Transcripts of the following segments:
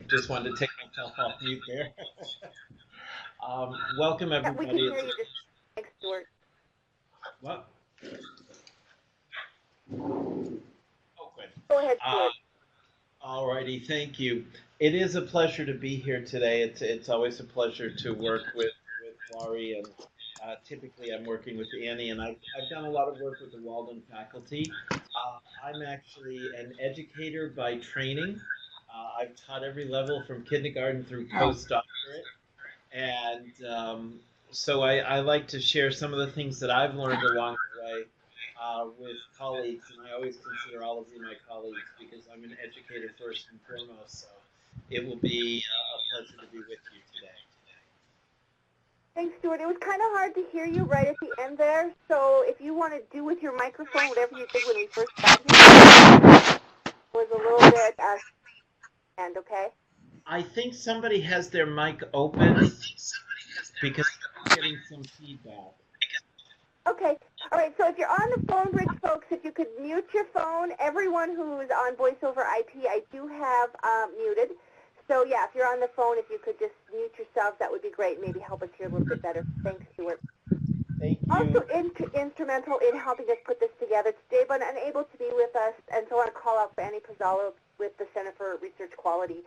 just wanted to take myself off mute there. Welcome, everybody. Yeah, we can hear you. Thanks, Stuart. What? Oh, good. Go ahead, Stuart. All righty, thank you. It is a pleasure to be here today. It's always a pleasure to work with Laurie, and typically I'm working with Annie, and I've done a lot of work with the Walden faculty. I'm actually an educator by training. I've taught every level from kindergarten through postdoctorate, and so I like to share some of the things that I've learned along the way with colleagues, and I always consider all of you my colleagues because I'm an educator first and foremost, so it will be a pleasure to be with you today. Thanks, Stuart. It was kind of hard to hear you right at the end there, so if you want to do with your microphone whatever you did when we first got here, it was a little bit and okay? I think somebody has their mic open because I'm getting some feedback. Okay. All right, so if you're on the phone bridge, folks, if you could mute your phone, everyone who's on voice over IP, I do have muted. So, yeah, if you're on the phone, if you could just mute yourself, that would be great. Maybe help us hear a little bit better. Thanks, Stuart. Thank you. Also instrumental in helping us put this together today, but unable to be with us, and so I want to call out for Annie Pozzolo with the Center for Research Quality.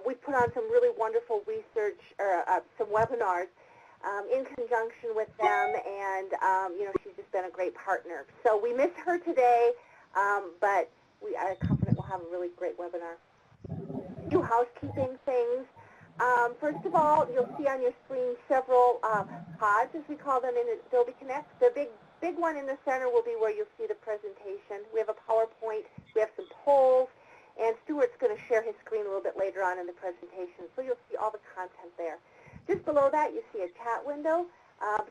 We put on some really wonderful research, or some webinars in conjunction with them, and you know, she's just been a great partner. So we miss her today, but we are confident we'll have a really great webinar. A few housekeeping things. First of all, you'll see on your screen several pods, as we call them, in Adobe Connect. The big one in the center will be where you'll see the presentation. We have a PowerPoint, we have some polls, and Stuart's going to share his screen a little bit later on in the presentation, so you'll see all the content there. Just below that, you see a chat window.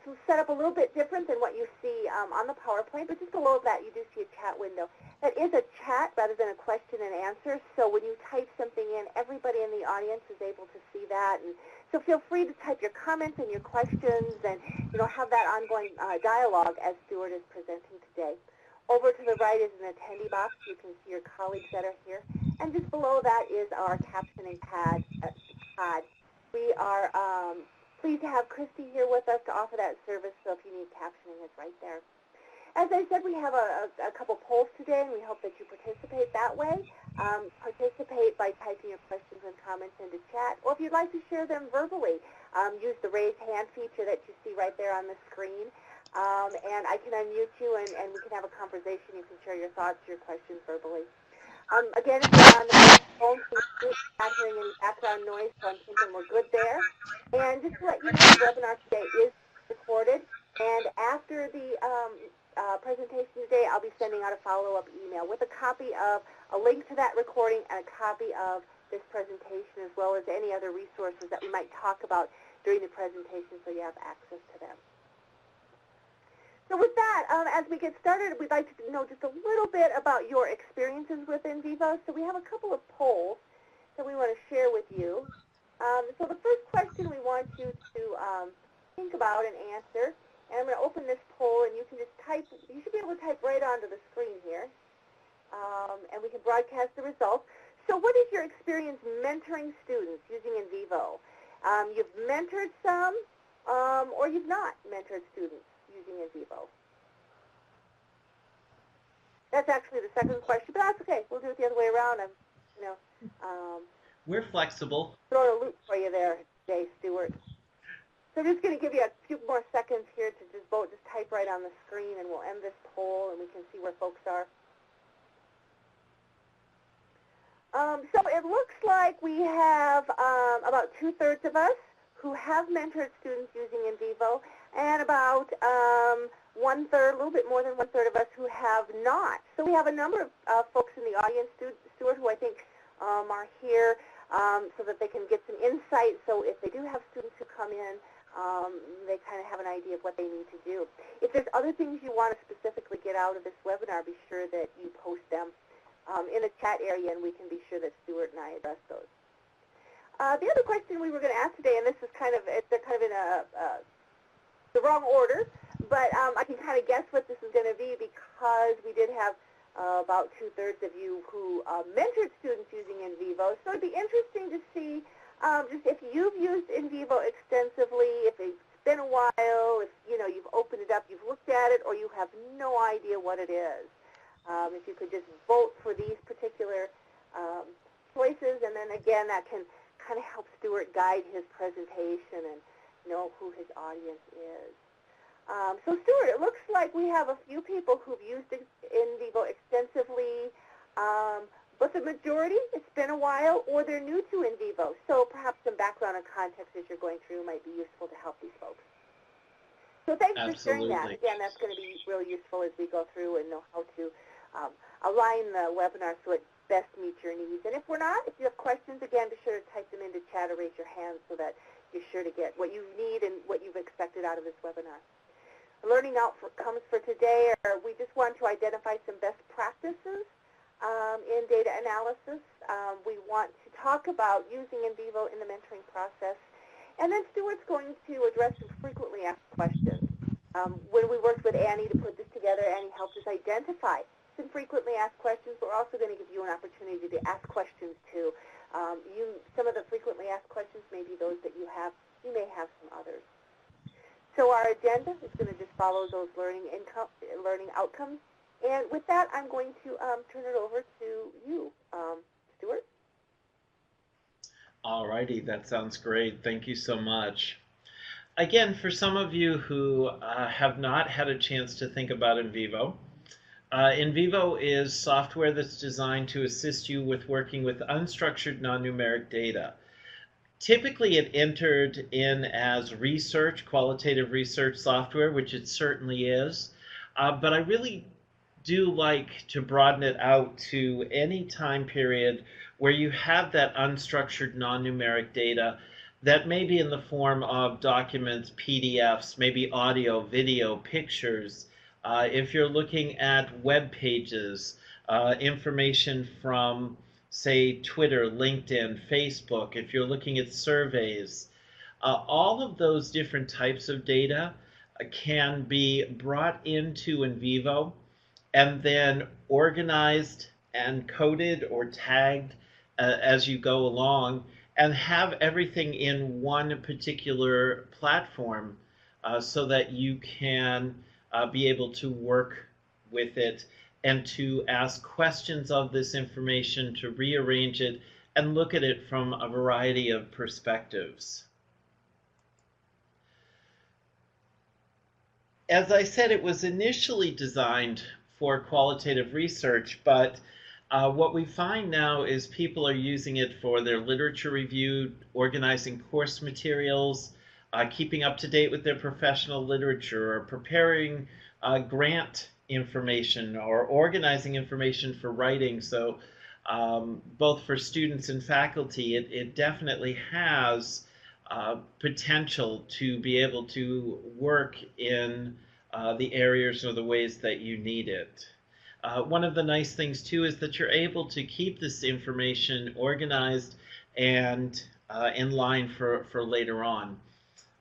So it's set up a little bit different than what you see on the PowerPoint, but just below that, you do see a chat window. That is a chat rather than a question and answer, so when you type something in, everybody in the audience is able to see that. And so feel free to type your comments and your questions and, you know, have that ongoing dialogue as Stuart is presenting today. Over to the right is an attendee box. You can see your colleagues that are here. And just below that is our captioning pod. We are pleased to have Christy here with us to offer that service, so if you need captioning, it's right there. As I said, we have a couple polls today, and we hope that you participate that way. Participate by typing your questions and comments into chat, or if you'd like to share them verbally, use the raise hand feature that you see right there on the screen. And I can unmute you, and we can have a conversation. You can share your thoughts, your questions verbally. Again, if you're on the phone, please not hearing any background noise, so I'm thinking we're good there. And just to let you know, the webinar today is recorded, and after the presentation today, I'll be sending out a follow-up email with a copy of a link to that recording and a copy of this presentation, as well as any other resources that we might talk about during the presentation, so you have access to them. So with that, as we get started, we'd like to know just a little bit about your experiences with NVivo. So we have a couple of polls that we want to share with you. So the first question we want you to think about and answer, and I'm going to open this poll, and you can just type, you should be able to type right onto the screen here, and we can broadcast the results. So what is your experience mentoring students using NVivo? You've mentored some, or you've not mentored students using NVivo. That's actually the second question, but that's okay. We'll do it the other way around. We're flexible. Throw a loop for you there, Jay Stuart. So I'm just going to give you a few more seconds here to just vote. Just type right on the screen, and we'll end this poll, and we can see where folks are. So it looks like we have about 2/3 of us who have mentored students using NVivo, and about 1/3, a little bit more than 1/3 of us who have not. So we have a number of folks in the audience, Stuart, who I think are here so that they can get some insight. So if they do have students who come in, they kind of have an idea of what they need to do. If there's other things you want to specifically get out of this webinar, be sure that you post them in the chat area, and we can be sure that Stuart and I address those. The other question we were going to ask today, and this is kind of, they're kind of in the wrong order, but I can kind of guess what this is going to be because we did have about 2/3 of you who mentored students using NVivo. So it'd be interesting to see just if you've used NVivo extensively, if it's been a while, if you've opened it up, you've looked at it, or you have no idea what it is. If you could just vote for these particular choices, and then again, that can kind of help Stuart guide his presentation and know who his audience is. So Stuart, it looks like we have a few people who've used NVivo extensively, but the majority, it's been a while, or they're new to NVivo. So perhaps some background and context as you're going through might be useful to help these folks. So thanks for sharing that. Again, that's going to be really useful as we go through and know how to align the webinar so it best meets your needs. And if we're not, if you have questions, again, be sure to type them into chat or raise your hand so that you're sure to get what you need and what you've expected out of this webinar. Learning outcomes for today are we just want to identify some best practices in data analysis. We want to talk about using NVivo in the mentoring process. And then Stuart's going to address some frequently asked questions. When we worked with Annie to put this together, Annie helped us identify some frequently asked questions. We're also going to give you an opportunity to ask questions too. Some of the frequently asked questions may be those that you have. You may have some others. So our agenda is going to just follow those learning outcomes. And with that, I'm going to turn it over to you, Stuart. All righty, that sounds great. Thank you so much. Again, for some of you who have not had a chance to think about NVivo, NVivo is software that's designed to assist you with working with unstructured non-numeric data. Typically, it entered in as research, qualitative research software, which it certainly is, but I really do like to broaden it out to any time period where you have that unstructured non-numeric data that may be in the form of documents, PDFs, maybe audio, video, pictures. If you're looking at web pages, information from, say, Twitter, LinkedIn, Facebook, if you're looking at surveys, all of those different types of data can be brought into NVivo and then organized and coded or tagged as you go along, and have everything in one particular platform so that you can be able to work with it and to ask questions of this information, to rearrange it, and look at it from a variety of perspectives. As I said, it was initially designed for qualitative research, but what we find now is people are using it for their literature review, organizing course materials, keeping up to date with their professional literature, or preparing grant information, or organizing information for writing. So both for students and faculty, it definitely has potential to be able to work in the areas or the ways that you need it. One of the nice things too is that you're able to keep this information organized and in line for later on.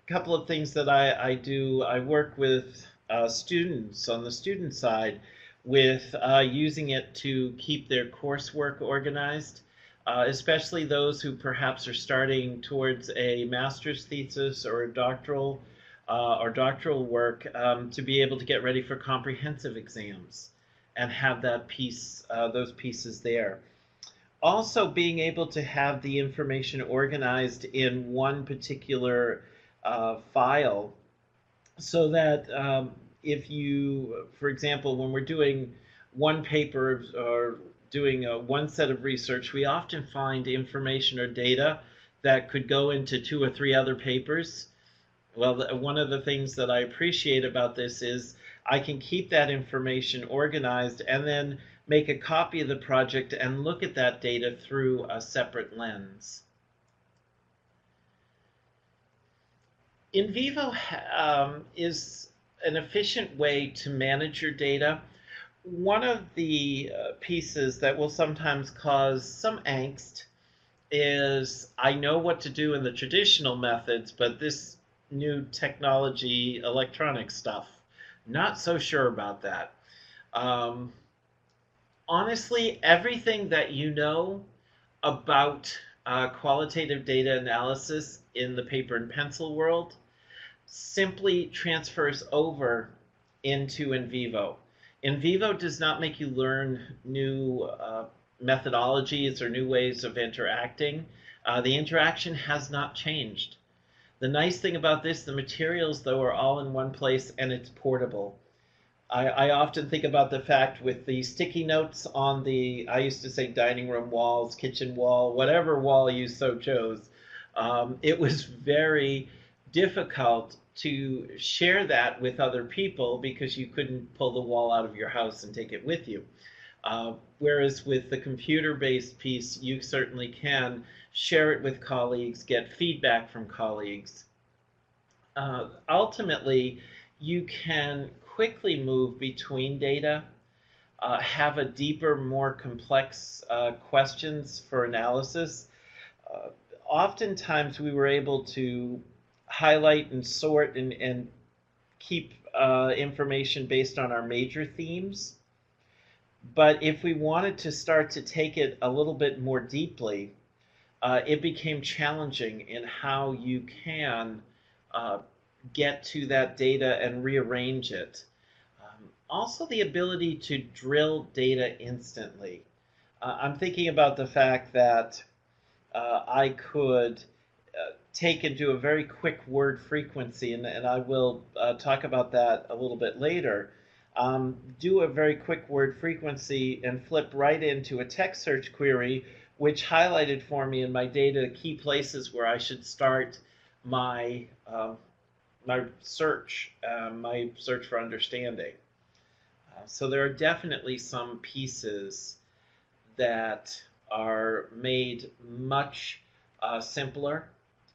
A couple of things that I do, I work with students on the student side with using it to keep their coursework organized, especially those who perhaps are starting towards a master's thesis or a doctoral work, to be able to get ready for comprehensive exams and have that piece, those pieces there. Also, being able to have the information organized in one particular file, so that if you, for example, when we're doing one paper or doing one set of research, we often find information or data that could go into 2 or 3 other papers. Well, one of the things that I appreciate about this is I can keep that information organized and then make a copy of the project and look at that data through a separate lens. NVivo is an efficient way to manage your data. One of the pieces that will sometimes cause some angst is I know what to do in the traditional methods, but this new technology, electronic stuff, not so sure about that. Honestly, everything that you know about qualitative data analysis in the paper and pencil world simply transfers over into NVivo. NVivo does not make you learn new methodologies or new ways of interacting. The interaction has not changed. The nice thing about this, the materials though are all in one place and it's portable. I often think about the fact with the sticky notes on the, I used to say dining room walls, kitchen wall, whatever wall you so chose. It was very difficult to share that with other people because you couldn't pull the wall out of your house and take it with you. Whereas with the computer-based piece, you certainly can share it with colleagues, get feedback from colleagues. Ultimately, you can quickly move between data, have a deeper, more complex questions for analysis. Oftentimes we were able to highlight and sort and keep information based on our major themes. But if we wanted to start to take it a little bit more deeply, it became challenging in how you can get to that data and rearrange it. Also, the ability to drill data instantly. I'm thinking about the fact that I could take and do a very quick word frequency, and I will talk about that a little bit later. Do a very quick word frequency and flip right into a text search query, which highlighted for me in my data key places where I should start my my search for understanding. So there are definitely some pieces that are made much simpler,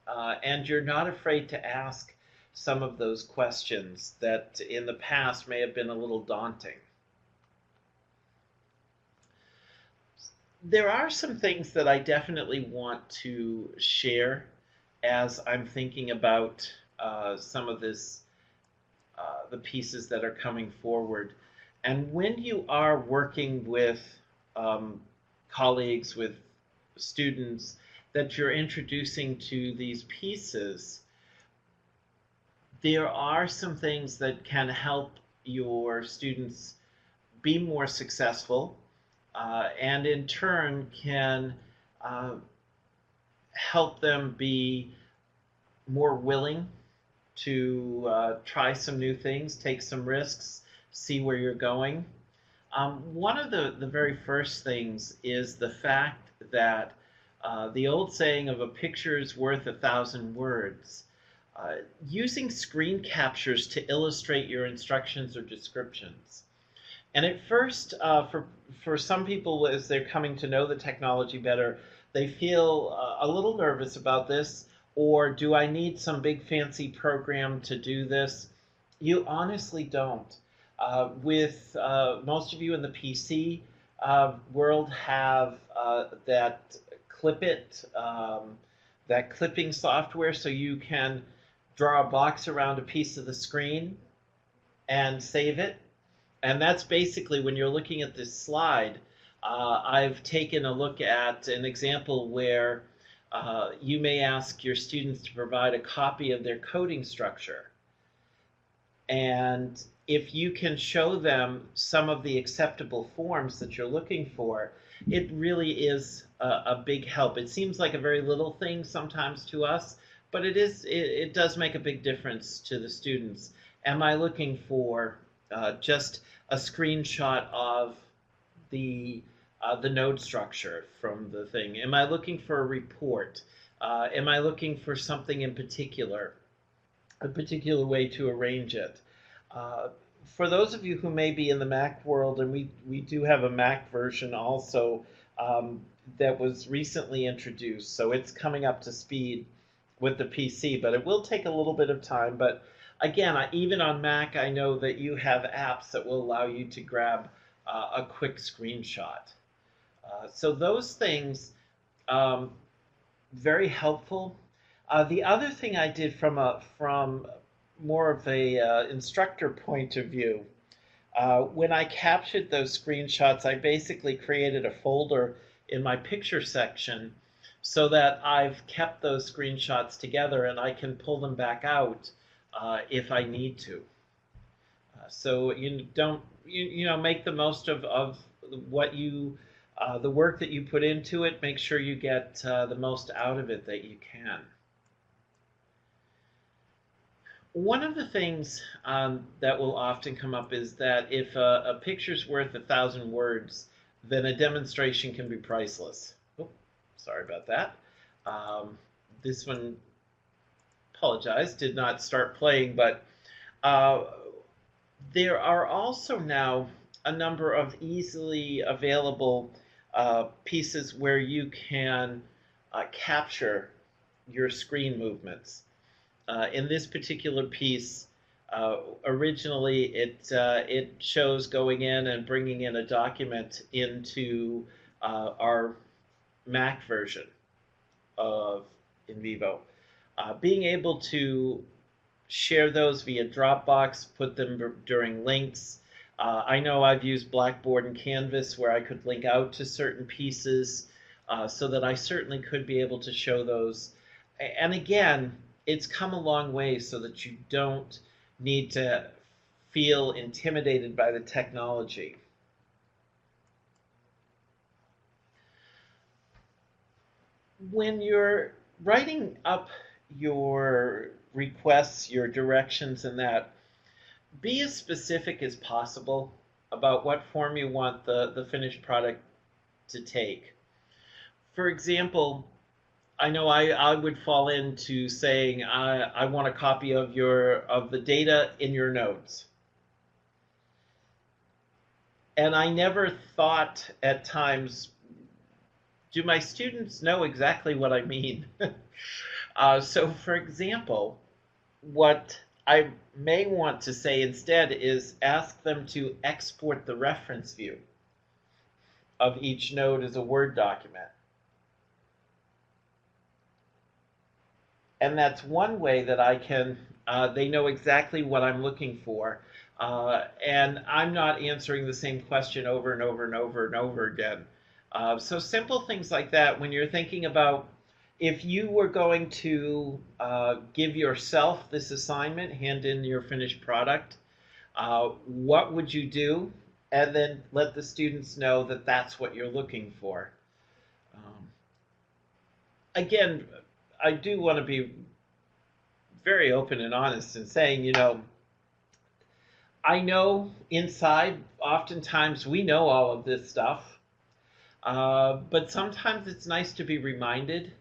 and you're not afraid to ask some of those questions that in the past may have been a little daunting. There are some things that I definitely want to share as I'm thinking about some of this, the pieces that are coming forward. And when you are working with colleagues, with students that you're introducing to these pieces, there are some things that can help your students be more successful and in turn can help them be more willing to try some new things, take some risks, see where you're going. One of the very first things is the fact that the old saying of a picture is worth 1,000 words. Using screen captures to illustrate your instructions or descriptions. And at first, for some people, as they're coming to know the technology better, they feel a little nervous about this, or do I need some big fancy program to do this? You honestly don't. With most of you in the PC world have that that clipping software, so you can draw a box around a piece of the screen and save it. And that's basically when you're looking at this slide. I've taken a look at an example where you may ask your students to provide a copy of their coding structure. And if you can show them some of the acceptable forms that you're looking for, it really is a big help. It seems like a very little thing sometimes to us, but it does make a big difference to the students. Am I looking for just a screenshot of the node structure from the thing? Am I looking for a report? Am I looking for something in particular, a particular way to arrange it? For those of you who may be in the Mac world, and we do have a Mac version also that was recently introduced, so it's coming up to speed with the PC, but it will take a little bit of time. But again, even on Mac, I know that you have apps that will allow you to grab a quick screenshot. So those things, very helpful. The other thing I did from more of a instructor point of view When I captured those screenshots, I basically created a folder in my picture section so that I've kept those screenshots together and I can pull them back out if I need to. So you don't, you know, make the most of what you, the work that you put into it. Make sure you get the most out of it that you can. One of the things that will often come up is that if a picture's worth 1,000 words, then a demonstration can be priceless. Oh, sorry about that. This one, apologize, did not start playing, but there are also now a number of easily available pieces where you can capture your screen movements. In this particular piece, originally it shows going in and bringing in a document into our Mac version of NVivo. Being able to share those via Dropbox, put them during links. I know I've used Blackboard and Canvas where I could link out to certain pieces so that I certainly could be able to show those. And again, it's come a long way so that you don't need to feel intimidated by the technology. When you're writing up your requests, your directions, and that, be as specific as possible about what form you want the finished product to take. For example, I know I would fall into saying I want a copy of the data in your notes. And I never thought at times, do my students know exactly what I mean? So for example, what I may want to say instead is ask them to export the reference view of each node as a Word document. And that's one way that I can, they know exactly what I'm looking for. And I'm not answering the same question over and over and over and over again. So simple things like that, when you're thinking about if you were going to give yourself this assignment, hand in your finished product, what would you do? And then let the students know that that's what you're looking for. Again, I do want to be very open and honest in saying, you know, I know inside, oftentimes we know all of this stuff, but sometimes it's nice to be reminded.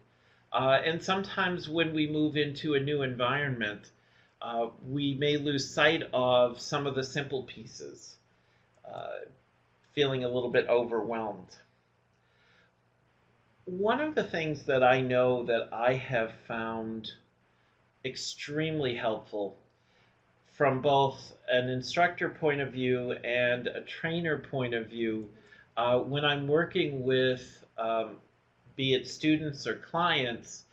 And sometimes when we move into a new environment, we may lose sight of some of the simple pieces, feeling a little bit overwhelmed. One of the things that I know that I have found extremely helpful from both an instructor point of view and a trainer point of view, when I'm working with be it students or clients,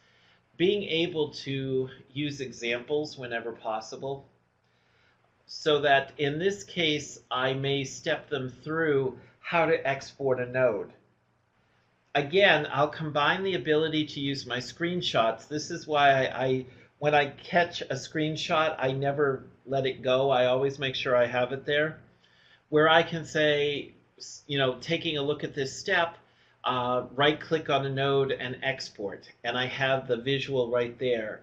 being able to use examples whenever possible, so that in this case I may step them through how to export a node. Again, I'll combine the ability to use my screenshots. This is why when I catch a screenshot, I never let it go. I always make sure I have it there, where I can say, you know, taking a look at this step, right-click on a node and export, and I have the visual right there,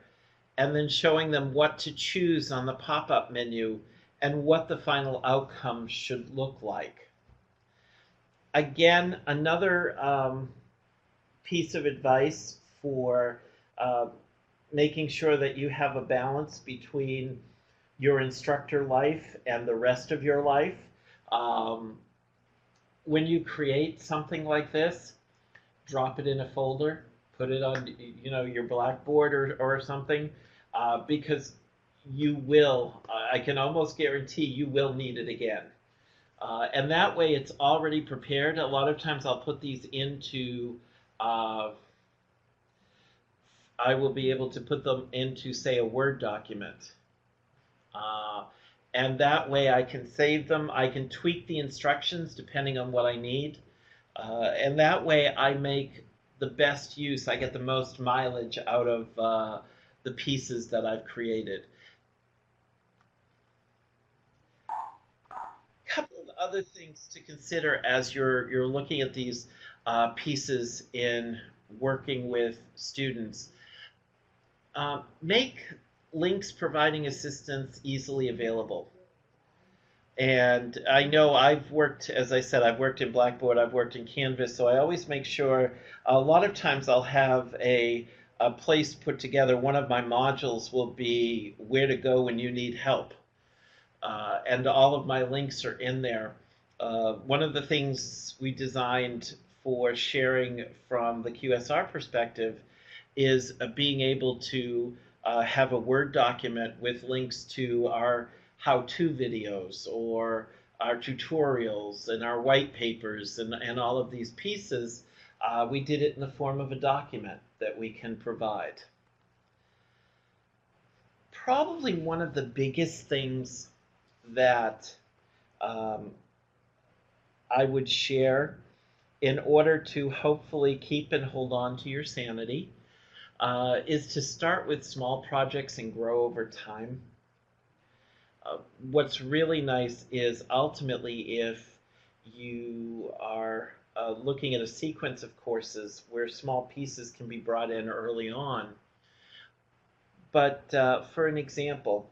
and then showing them what to choose on the pop-up menu and what the final outcome should look like. Again, another piece of advice for making sure that you have a balance between your instructor life and the rest of your life. When you create something like this, drop it in a folder, put it on, you know, your Blackboard or something, because you will, I can almost guarantee you will need it again. And that way it's already prepared. A lot of times I'll put these into, I will be able to put them into, say, a Word document. and that way I can save them. I can tweak the instructions depending on what I need, and that way I make the best use. I get the most mileage out of the pieces that I've created. Couple of other things to consider as you're looking at these pieces in working with students. Make links providing assistance easily available. And I know I've worked, as I said, I've worked in Blackboard, I've worked in Canvas, so I always make sure, a lot of times I'll have a place put together. One of my modules will be where to go when you need help. And all of my links are in there. One of the things we designed for sharing from the QSR perspective is being able to have a Word document with links to our how-to videos or our tutorials and our white papers and all of these pieces. We did it in the form of a document that we can provide. Probably one of the biggest things that I would share in order to hopefully keep and hold on to your sanity is to start with small projects and grow over time. What's really nice is ultimately if you are looking at a sequence of courses where small pieces can be brought in early on. But for an example,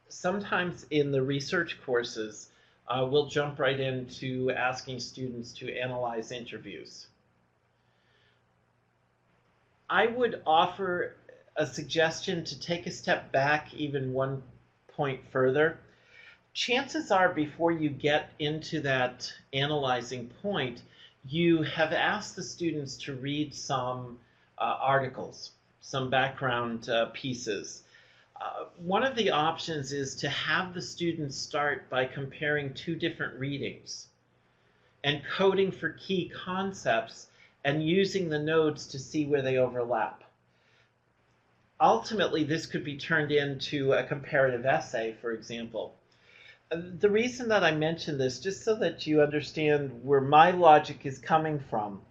sometimes in the research courses, we'll jump right into asking students to analyze interviews. I would offer a suggestion to take a step back even one point further. Chances are before you get into that analyzing point, you have asked the students to read some articles, some background pieces. One of the options is to have the students start by comparing two different readings and coding for key concepts and using the nodes to see where they overlap. Ultimately, this could be turned into a comparative essay, for example. The reason that I mention this, just so that you understand where my logic is coming from,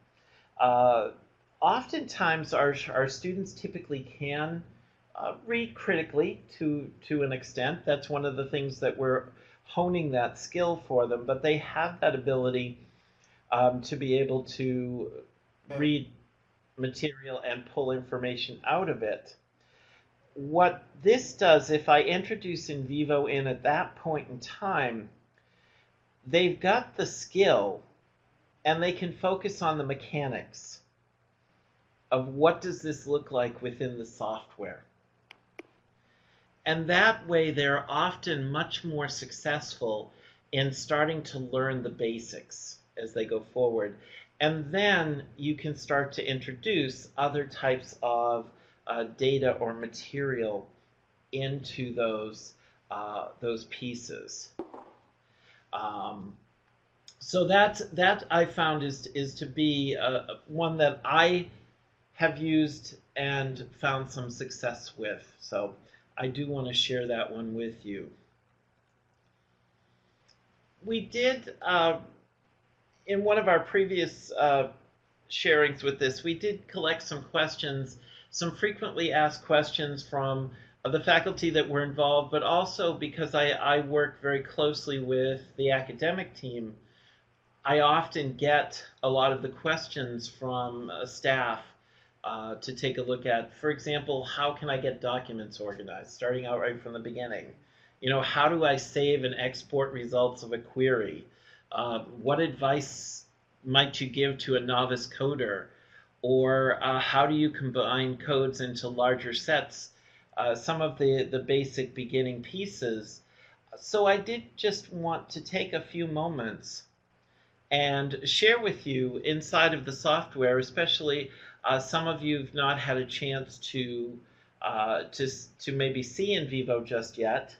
oftentimes our students typically can read critically to an extent. That's one of the things that we're honing that skill for them, but they have that ability to be able to read material and pull information out of it. What this does, if I introduce NVivo in at that point in time, they've got the skill and they can focus on the mechanics of what does this look like within the software. And that way they're often much more successful in starting to learn the basics as they go forward. And then you can start to introduce other types of data or material into those pieces. So that I found is to be one that I have used and found some success with. So I do want to share that one with you. We did, in one of our previous sharings with this, we did collect some questions, some frequently asked questions from the faculty that were involved, but also because I work very closely with the academic team, I often get a lot of the questions from staff to take a look at. For example, how can I get documents organized, starting out right from the beginning? You know, how do I save and export results of a query? What advice might you give to a novice coder? Or how do you combine codes into larger sets? Some of the basic beginning pieces. So I did just want to take a few moments and share with you inside of the software, especially some of you have not had a chance to maybe see NVivo just yet.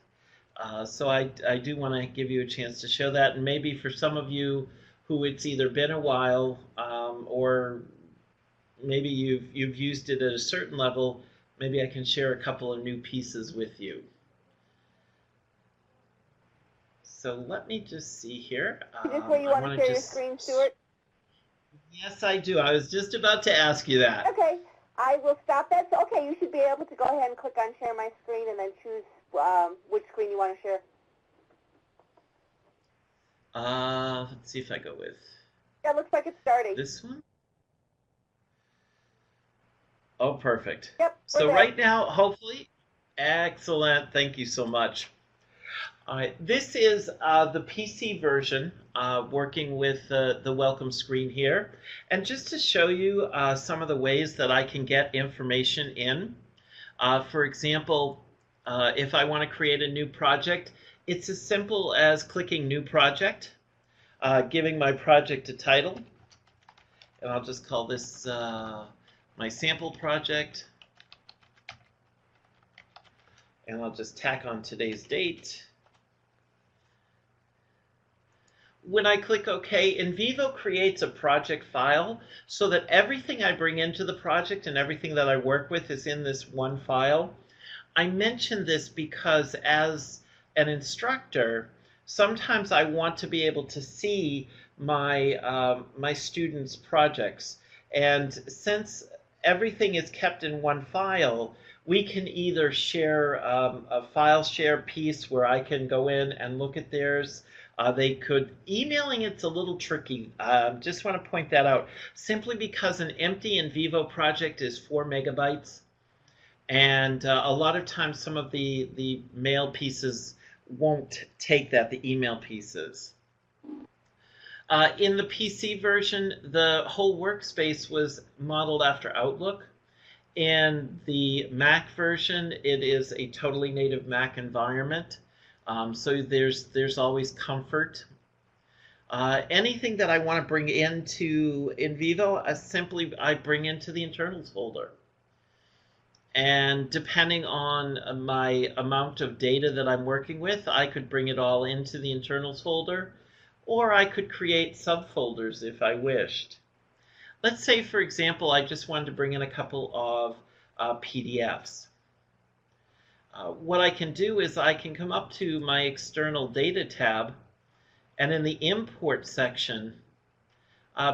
So I do want to give you a chance to show that, and maybe for some of you who it's either been a while or maybe you've used it at a certain level, maybe I can share a couple of new pieces with you. So let me just see here. Is this where you want to share your screen, Stuart? Yes, I do. I was just about to ask you that. Okay, I will stop that. So, okay, you should be able to go ahead and click on share my screen and then choose which screen you want to share. Let's see if I go with. Yeah, it looks like it's starting. This one? Oh, perfect. Yep. So right now, hopefully, excellent. Thank you so much. All right, this is the PC version, working with the welcome screen here. And just to show you some of the ways that I can get information in. For example, if I want to create a new project, it's as simple as clicking New Project, giving my project a title, and I'll just call this my sample project, and I'll just tack on today's date. When I click OK, NVivo creates a project file so that everything I bring into the project and everything that I work with is in this one file. I mention this because as an instructor, sometimes I want to be able to see my, my students' projects. And since everything is kept in one file, we can either share a file share piece where I can go in and look at theirs. They could, emailing it's a little tricky. Just want to point that out, simply because an empty NVivo project is 4 megabytes. And a lot of times some of the mail pieces won't take that, the email pieces. In the PC version, the whole workspace was modeled after Outlook. In the Mac version, it is a totally native Mac environment. So there's always comfort. Anything that I want to bring into NVivo, simply I bring into the internals folder. And depending on my amount of data that I'm working with, I could bring it all into the internals folder, or I could create subfolders if I wished. Let's say, for example, I just wanted to bring in a couple of PDFs. What I can do is I can come up to my external data tab, and in the import section,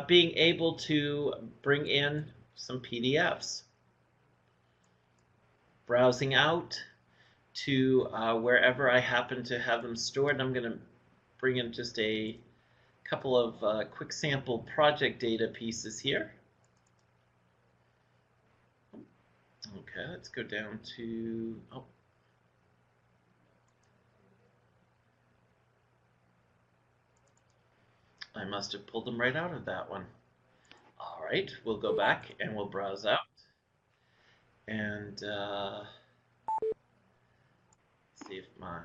being able to bring in some PDFs. Browsing out to wherever I happen to have them stored. I'm going to bring in just a couple of quick sample project data pieces here. Okay, let's go down to, oh. I must have pulled them right out of that one. All right, we'll go back and we'll browse out. And see if my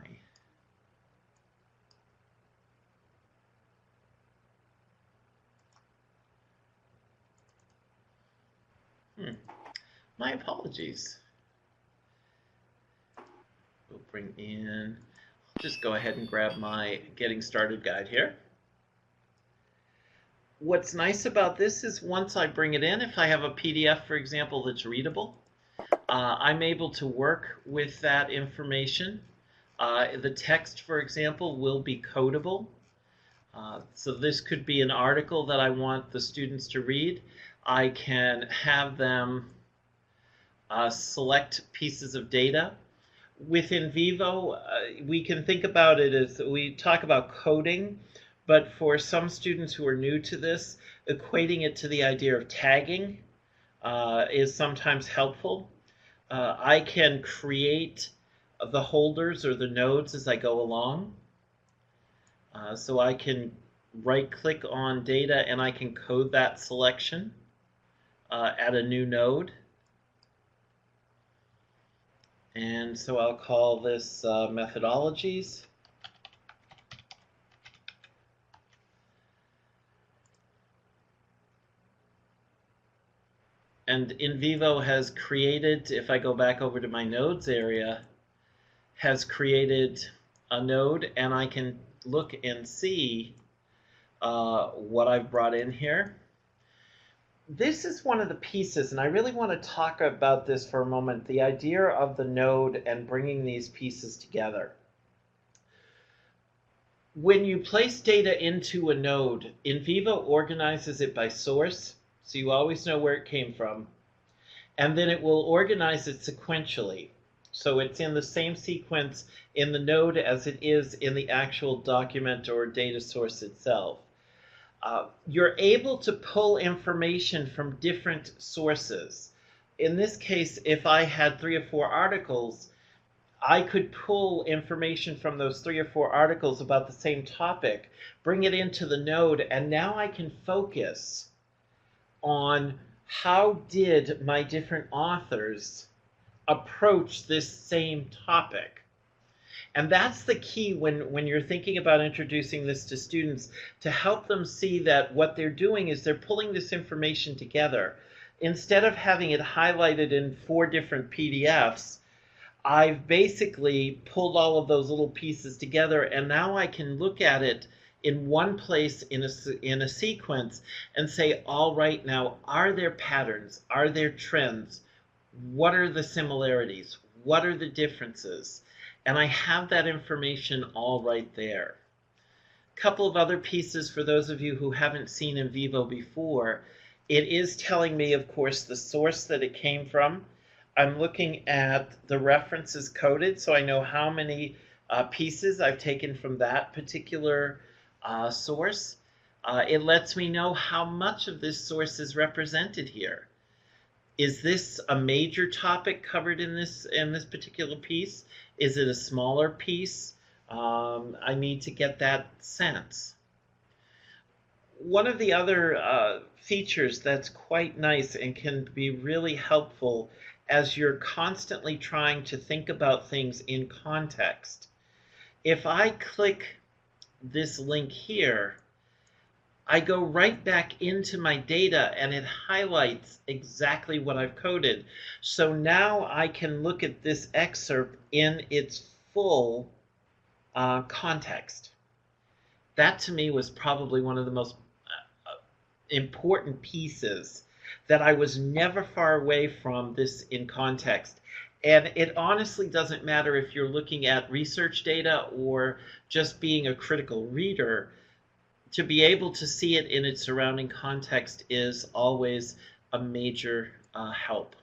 my apologies. We'll bring in, I'll just go ahead and grab my getting started guide here. What's nice about this is once I bring it in, if I have a PDF, for example, that's readable, I'm able to work with that information. The text, for example, will be codable. So this could be an article that I want the students to read. I can have them select pieces of data. With NVivo, we can think about it as we talk about coding, but for some students who are new to this, equating it to the idea of tagging is sometimes helpful. I can create the holders or the nodes as I go along. So I can right-click on data and I can code that selection, add a new node. And so I'll call this methodologies. And NVivo has created, if I go back over to my nodes area, has created a node, and I can look and see what I've brought in here. This is one of the pieces, and I really want to talk about this for a moment, the idea of the node and bringing these pieces together. When you place data into a node, NVivo organizes it by source, so you always know where it came from, and then it will organize it sequentially. So it's in the same sequence in the node as it is in the actual document or data source itself. You're able to pull information from different sources. In this case, if I had 3 or 4 articles, I could pull information from those 3 or 4 articles about the same topic, bring it into the node, and now I can focus on how did my different authors approach this same topic. And that's the key when you're thinking about introducing this to students, to help them see that what they're doing is they're pulling this information together. Instead of having it highlighted in 4 different PDFs, I've basically pulled all of those little pieces together, and now I can look at it in one place in a sequence and say, all right, now, are there patterns? Are there trends? What are the similarities? What are the differences? And I have that information all right there. A couple of other pieces for those of you who haven't seen NVivo before. It is telling me, of course, the source that it came from. I'm looking at the references coded, so I know how many pieces I've taken from that particular source. It lets me know how much of this source is represented here. Is this a major topic covered in this particular piece? Is it a smaller piece? I need to get that sense. One of the other features that's quite nice and can be really helpful as you're constantly trying to think about things in context. If I click this link here, I go right back into my data and it highlights exactly what I've coded. So now I can look at this excerpt in its full context. That to me was probably one of the most important pieces, that I was never far away from this in context. And it honestly doesn't matter if you're looking at research data or just being a critical reader. To be able to see it in its surrounding context is always a major help.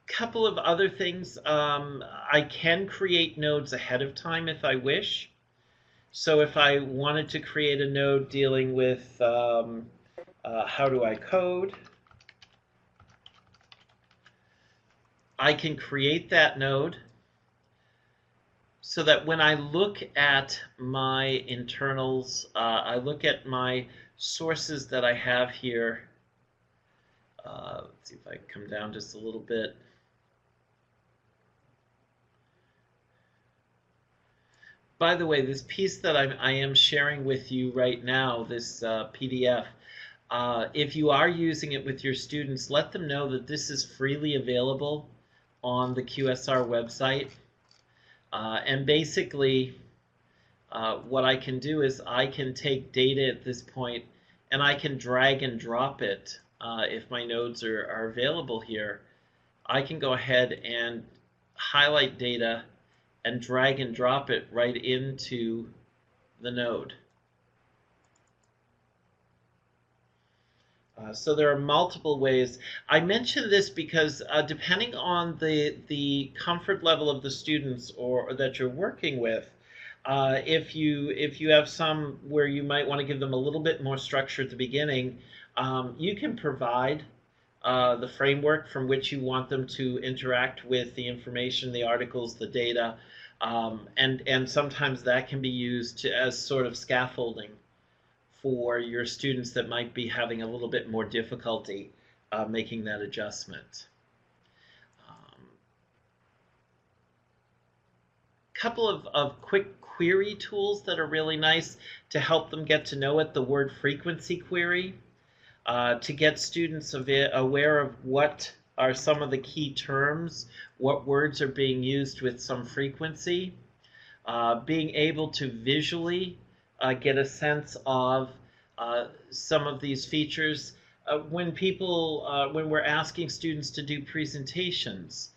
Couple of other things. I can create nodes ahead of time if I wish. So if I wanted to create a node dealing with how do I code, I can create that node so that when I look at my internals, I look at my sources that I have here. Let's see if I can come down just a little bit. By the way, this piece that I am sharing with you right now, this PDF, if you are using it with your students, let them know that this is freely available on the QSR website. And basically, what I can do is I can take data at this point and I can drag and drop it if my nodes are available here. I can go ahead and highlight data and drag and drop it right into the node. So there are multiple ways. I mention this because depending on the comfort level of the students or that you're working with, if you have some where you might want to give them a little bit more structure at the beginning, you can provide the framework from which you want them to interact with the information, the articles, the data, and sometimes that can be used as sort of scaffolding for your students that might be having a little bit more difficulty making that adjustment. Couple of quick query tools that are really nice to help them get to know it. The word frequency query, to get students aware of what are some of the key terms, what words are being used with some frequency, being able to visually get a sense of some of these features. When we're asking students to do presentations,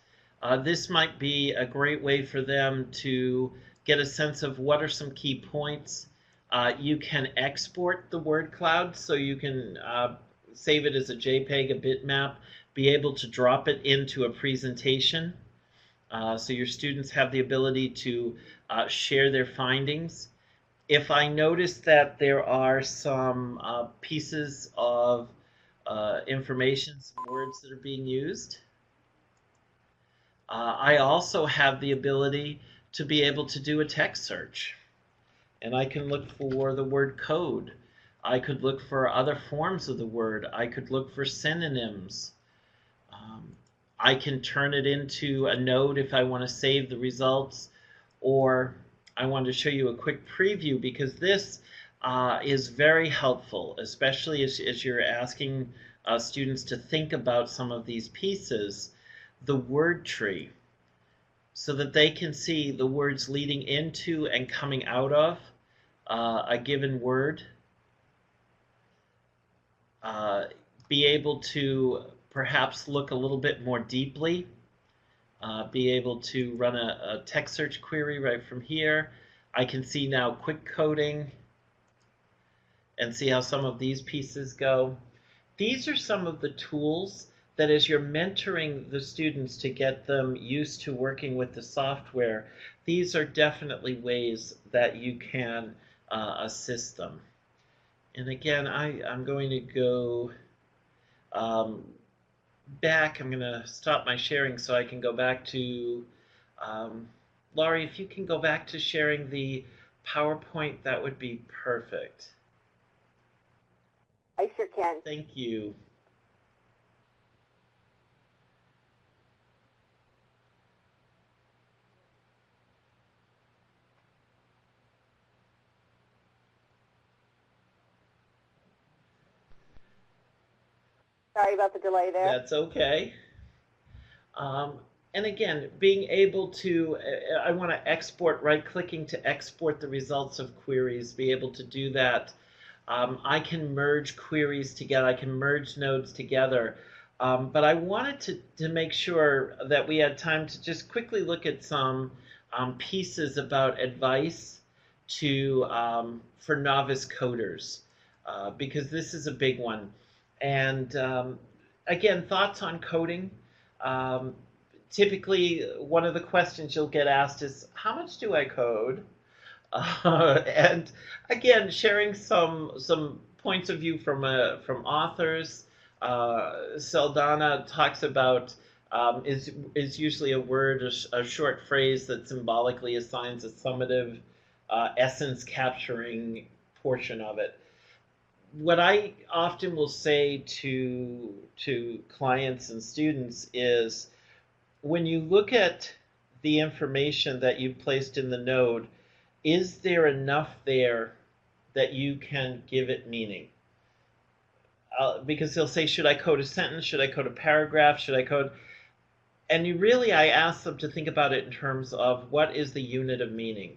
this might be a great way for them to get a sense of what are some key points. You can export the word cloud, so you can save it as a JPEG, a bitmap, be able to drop it into a presentation. So your students have the ability to share their findings. If I notice that there are some pieces of information, some words that are being used, I also have the ability to be able to do a text search. And I can look for the word code. I could look for other forms of the word. I could look for synonyms. I can turn it into a node if I want to save the results, or I wanted to show you a quick preview because this is very helpful, especially as you're asking students to think about some of these pieces, the word tree, so that they can see the words leading into and coming out of a given word, be able to perhaps look a little bit more deeply, be able to run a text search query right from here. I can see now quick coding and see how some of these pieces go. These are some of the tools that as you're mentoring the students to get them used to working with the software, these are definitely ways that you can assist them. And again, I'm going to go back. I'm going to stop my sharing so I can go back to, Laurie, if you can go back to sharing the PowerPoint, that would be perfect. I sure can. Thank you. Sorry about the delay there. That's okay. And again, being able to, I want to export, right-clicking to export the results of queries, be able to do that. I can merge queries together, I can merge nodes together. But I wanted to make sure that we had time to just quickly look at some pieces about advice to for novice coders, because this is a big one. And again, thoughts on coding. Typically, one of the questions you'll get asked is, how much do I code? And again, sharing some points of view from authors. Saldana talks about is usually a word, a short phrase that symbolically assigns a summative essence capturing portion of it. What I often will say to clients and students is, when you look at the information that you've placed in the node, is there enough there that you can give it meaning? Because they'll say, should I code a sentence? Should I code a paragraph? Should I code? And I ask them to think about it in terms of, what is the unit of meaning?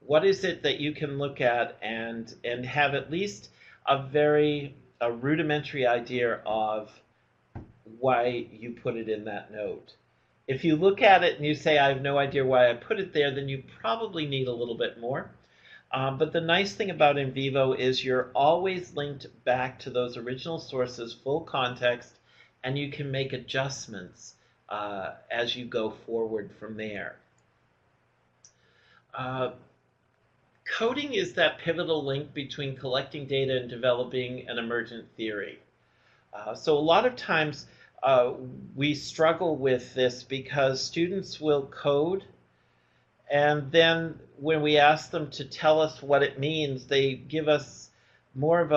What is it that you can look at and have at least a rudimentary idea of why you put it in that node? If you look at it and you say, I have no idea why I put it there, then you probably need a little bit more. But the nice thing about NVivo is you're always linked back to those original sources, full context, and you can make adjustments as you go forward from there. Coding is that pivotal link between collecting data and developing an emergent theory. So a lot of times we struggle with this because students will code, and then when we ask them to tell us what it means, they give us more of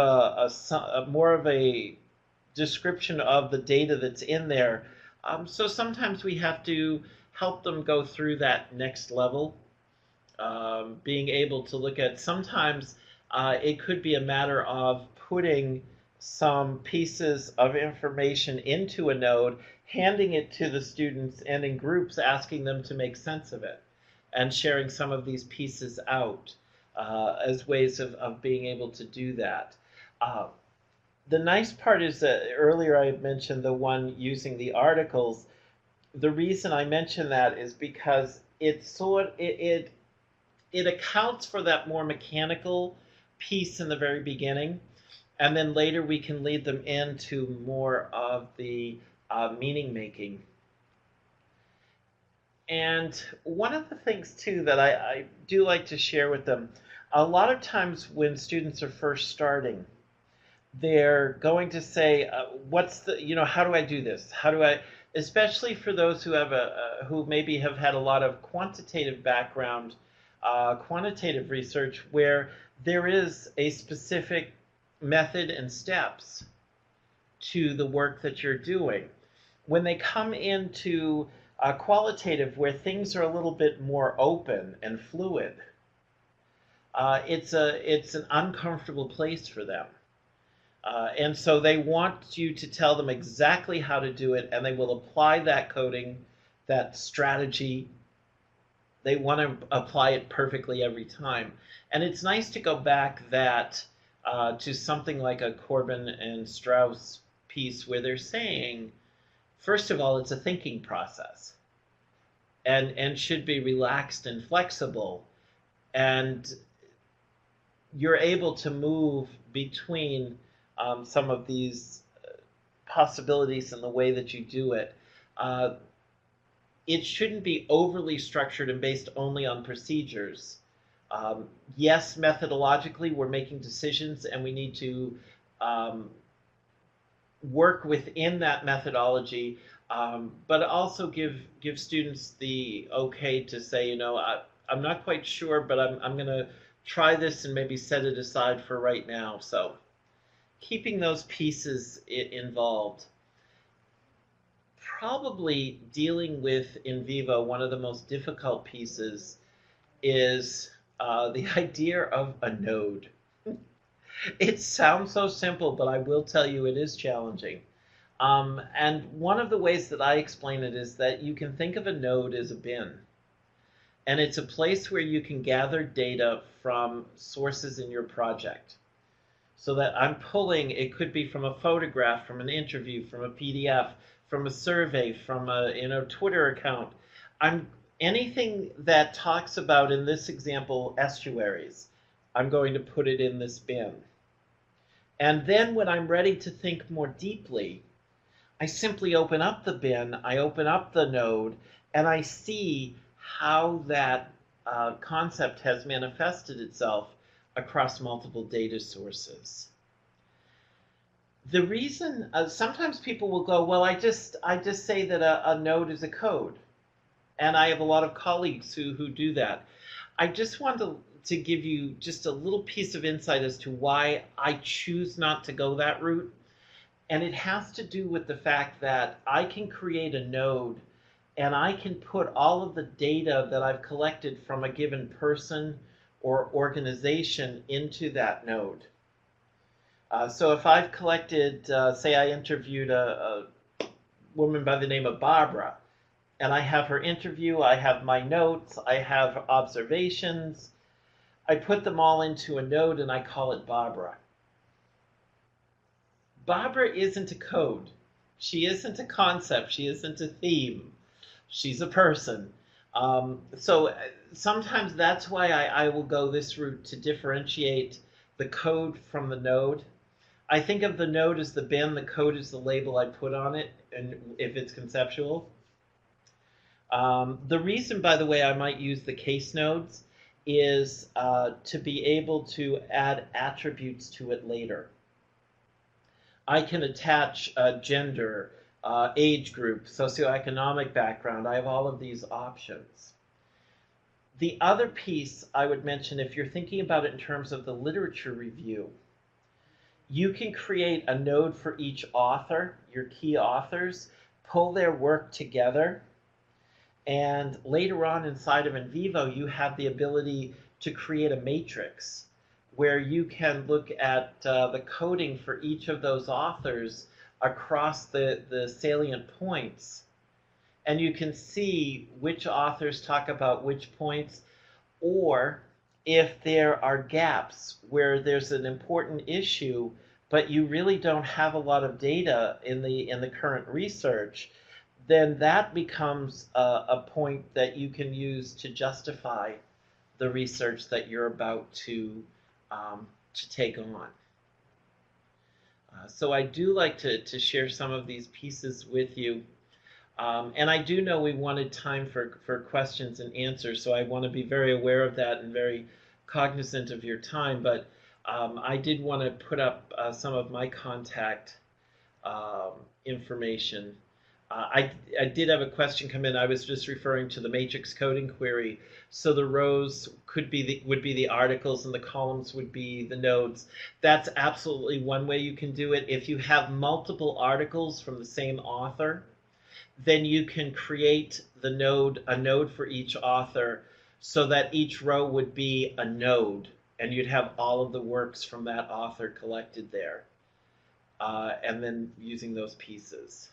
a description of the data that's in there. So sometimes we have to help them go through that next level. Being able to look at, sometimes it could be a matter of putting some pieces of information into a node, handing it to the students, and in groups asking them to make sense of it, and sharing some of these pieces out as ways of being able to do that. The nice part is that earlier I mentioned the one using the articles. The reason I mention that is because it accounts for that more mechanical piece in the very beginning, and then later we can lead them into more of the meaning making. And one of the things too that I do like to share with them, a lot of times when students are first starting, they're going to say, what's the, how do I do this? How do I, especially for those who have who maybe have had a lot of quantitative background, quantitative research, where there is a specific method and steps to the work that you're doing. When they come into qualitative, where things are a little bit more open and fluid, it's an uncomfortable place for them. And so they want you to tell them exactly how to do it, and they will apply that coding, that strategy. They want to apply it perfectly every time. And it's nice to go back to something like a Corbin and Strauss piece where they're saying, first of all, it's a thinking process and should be relaxed and flexible. And you're able to move between some of these possibilities in the way that you do it. It shouldn't be overly structured and based only on procedures. Yes, methodologically, we're making decisions, and we need to work within that methodology, but also give students the okay to say, I'm not quite sure, but I'm going to try this and maybe set it aside for right now. So keeping those pieces involved. Probably dealing with NVivo, one of the most difficult pieces is the idea of a node. It sounds so simple, but I will tell you it is challenging. And one of the ways that I explain it is that you can think of a node as a bin. And it's a place where you can gather data from sources in your project. So that I'm pulling, it could be from a photograph, from an interview, from a PDF, from a survey, from a Twitter account. Anything that talks about, in this example, estuaries, I'm going to put it in this bin. And then when I'm ready to think more deeply, I simply open up the bin, I open up the node, and I see how that concept has manifested itself across multiple data sources. The reason, sometimes people will go, well, I just say that a node is a code. And I have a lot of colleagues who do that. I just want to give you just a little piece of insight as to why I choose not to go that route. And it has to do with the fact that I can create a node and I can put all of the data that I've collected from a given person or organization into that node. So if I've collected, say I interviewed a woman by the name of Barbara, and I have her interview, I have my notes, I have observations, I put them all into a node and I call it Barbara. Barbara isn't a code. She isn't a concept. She isn't a theme. She's a person. So sometimes that's why I will go this route to differentiate the code from the node. I think of the node as the bin, the code is the label I put on it, and if it's conceptual. The reason, by the way, I might use the case nodes is to be able to add attributes to it later. I can attach gender, age group, socioeconomic background. I have all of these options. The other piece I would mention, if you're thinking about it in terms of the literature review, you can create a node for each author, your key authors, pull their work together, and later on inside of NVivo, you have the ability to create a matrix where you can look at the coding for each of those authors across the salient points. And you can see which authors talk about which points, or if there are gaps where there's an important issue, but you really don't have a lot of data in the current research, then that becomes a point that you can use to justify the research that you're about to take on. So I do like to share some of these pieces with you. And I do know we wanted time for questions and answers, so I want to be very aware of that and very cognizant of your time. But I did want to put up some of my contact information. I did have a question come in. I was just referring to the matrix coding query. So the rows would be the articles and the columns would be the nodes. That's absolutely one way you can do it. If you have multiple articles from the same author, then you can create a node for each author, so that each row would be a node, and you'd have all of the works from that author collected there, and then using those pieces.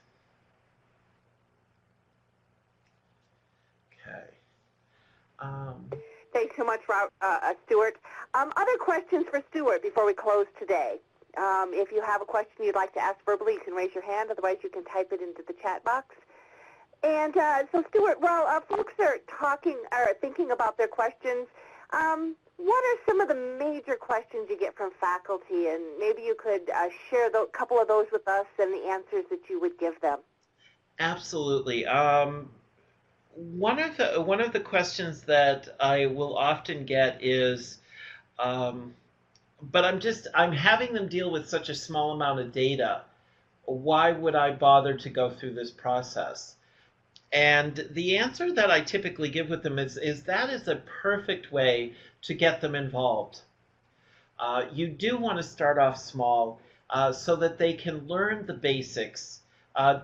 Okay. Thanks so much, Stuart. Other questions for Stuart before we close today? If you have a question you'd like to ask verbally, you can raise your hand. Otherwise, you can type it into the chat box. And so, Stuart, while folks are talking or thinking about their questions, what are some of the major questions you get from faculty? And maybe you could share a couple of those with us and the answers that you would give them. Absolutely. One of the questions that I will often get is, but I'm having them deal with such a small amount of data. Why would I bother to go through this process? And the answer that I typically give with them is that is a perfect way to get them involved. You do want to start off small so that they can learn the basics.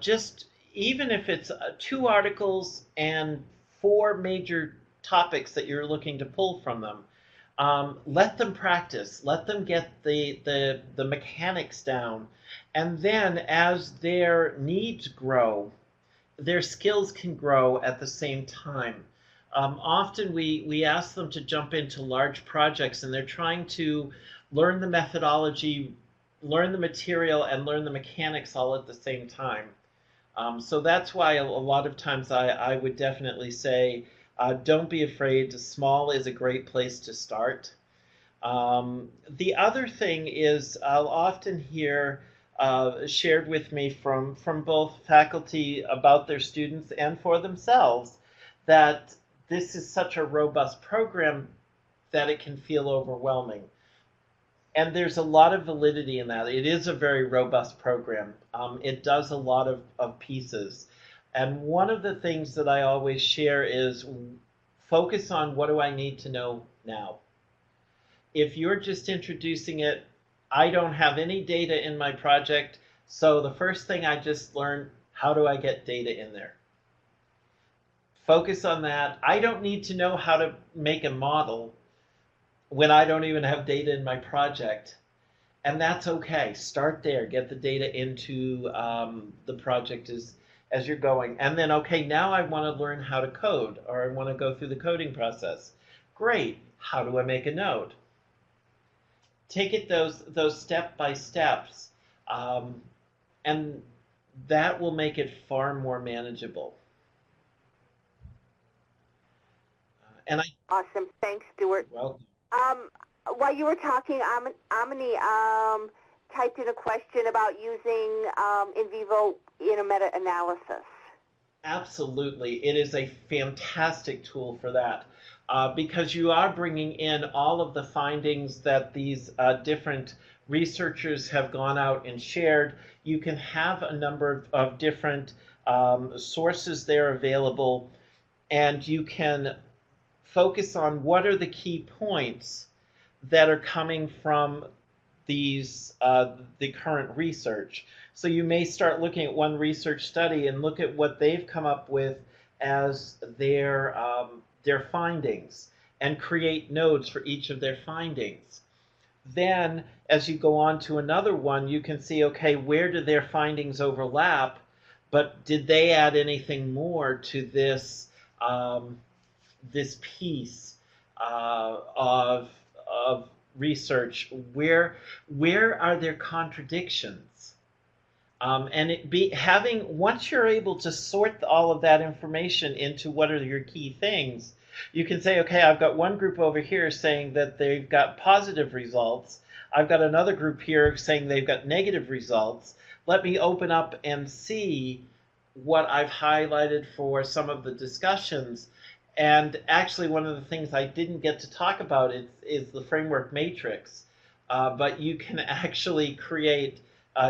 Just even if it's 2 articles and 4 major topics that you're looking to pull from them, let them practice. Let them get the mechanics down. And then as their needs grow, their skills can grow at the same time. Often we ask them to jump into large projects, and they're trying to learn the methodology, learn the material, and learn the mechanics all at the same time. So that's why a lot of times I would definitely say, don't be afraid. Small is a great place to start. The other thing is I'll often hear shared with me from both faculty about their students and for themselves that this is such a robust program that it can feel overwhelming. And there's a lot of validity in that. It is a very robust program. It does a lot of pieces. And one of the things that I always share is focus on what do I need to know now. If you're just introducing it, I don't have any data in my project, so the first thing I just learned, how do I get data in there? Focus on that. I don't need to know how to make a model when I don't even have data in my project, and that's okay. Start there, get the data into the project as you're going, and then, okay, now I want to learn how to code, or I want to go through the coding process. Great, how do I make a node? Take it those step by steps, and that will make it far more manageable. Awesome, thanks, Stuart. Welcome. While you were talking, Amini typed in a question about using NVivo in a meta-analysis. Absolutely, it is a fantastic tool for that. Because you are bringing in all of the findings that these different researchers have gone out and shared. You can have a number of different sources there available, and you can focus on what are the key points that are coming from these the current research. So you may start looking at one research study and look at what they've come up with as their findings and create nodes for each of their findings. Then as you go on to another one, you can see, okay, where do their findings overlap, but did they add anything more to this this piece of research? Where are there contradictions? Once you're able to sort all of that information into what are your key things, you can say, okay, I've got one group over here saying that they've got positive results. I've got another group here saying they've got negative results. Let me open up and see what I've highlighted for some of the discussions. And actually, one of the things I didn't get to talk about is the framework matrix. But you can actually create,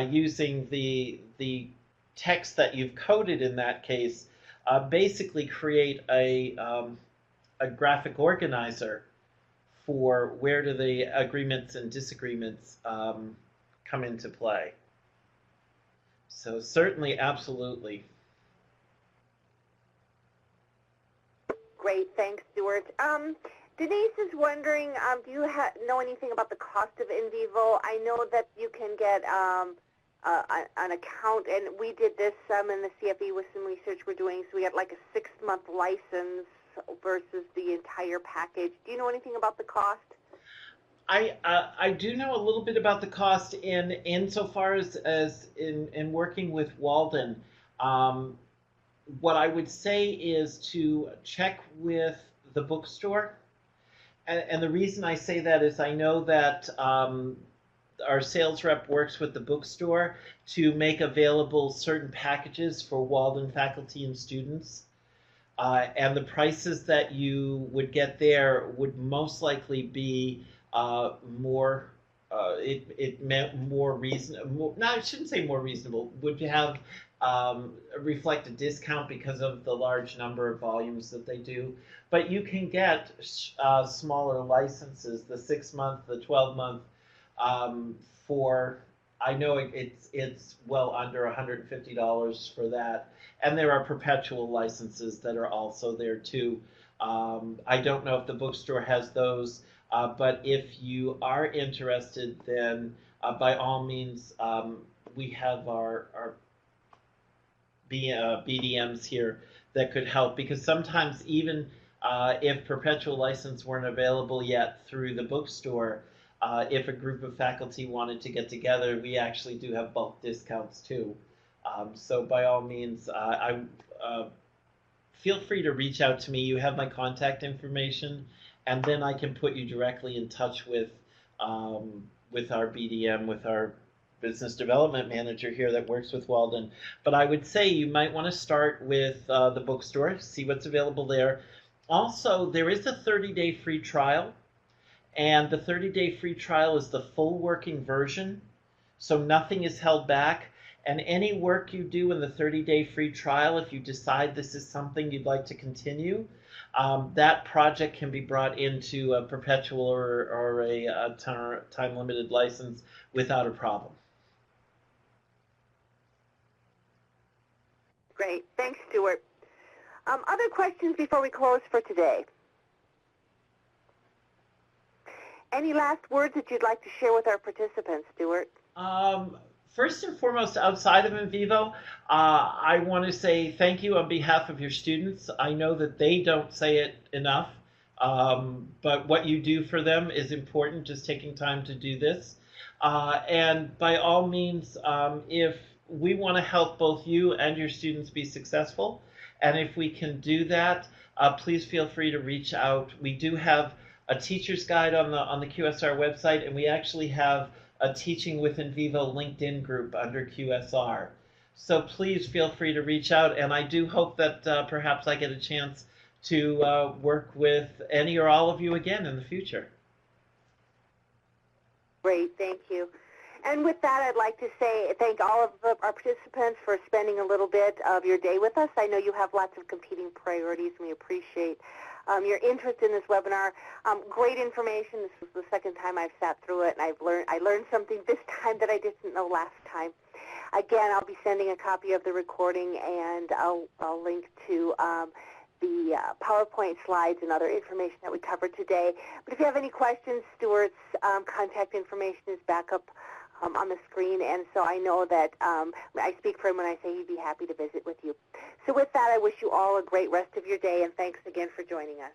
using the text that you've coded in that case, basically create a graphic organizer for where do the agreements and disagreements come into play. So certainly, absolutely. Great, thanks, Stuart. Denise is wondering, do you know anything about the cost of NVivo? I know that you can get an account, and we did this in the CFE with some research we're doing, so we had like a 6-month license versus the entire package. Do you know anything about the cost? I do know a little bit about the cost insofar as in working with Walden. What I would say is to check with the bookstore. And the reason I say that is I know that our sales rep works with the bookstore to make available certain packages for Walden faculty and students. And the prices that you would get there would most likely be more reasonable. No, I shouldn't say more reasonable. Would have reflect a discount because of the large number of volumes that they do. But you can get smaller licenses, the 6-month, the 12-month, for, I know it's well under $150 for that. And there are perpetual licenses that are also there too. I don't know if the bookstore has those, but if you are interested, then by all means, we have our BDMs here that could help, because sometimes even if perpetual license weren't available yet through the bookstore, if a group of faculty wanted to get together, we actually do have bulk discounts too. So by all means, feel free to reach out to me. You have my contact information, and then I can put you directly in touch with our BDM, with our business development manager here that works with Walden. But I would say you might want to start with the bookstore, see what's available there. Also, there is a 30-day free trial, and the 30-day free trial is the full working version, so nothing is held back. And any work you do in the 30-day free trial, if you decide this is something you'd like to continue, that project can be brought into a perpetual or a time-limited license without a problem. Great. Thanks, Stuart. Other questions before we close for today? Any last words that you'd like to share with our participants, Stuart? First and foremost, outside of NVivo, I want to say thank you on behalf of your students. I know that they don't say it enough, but what you do for them is important, just taking time to do this. And by all means, if we want to help both you and your students be successful, and if we can do that, please feel free to reach out. We do have a teacher's guide on the QSR website, and we actually have a Teaching with NVivo LinkedIn group under QSR. So please feel free to reach out, and I do hope that perhaps I get a chance to work with any or all of you again in the future. Great, thank you. And with that, I'd like to say thank all of our participants for spending a little bit of your day with us. I know you have lots of competing priorities, and we appreciate your interest in this webinar. Great information. This was the second time I've sat through it, and I learned something this time that I didn't know last time. Again, I'll be sending a copy of the recording, and I'll link to the PowerPoint slides and other information that we covered today. But if you have any questions, Stuart's contact information is back up on the screen, and so I know that I speak for him when I say he'd be happy to visit with you. So with that, I wish you all a great rest of your day, and thanks again for joining us.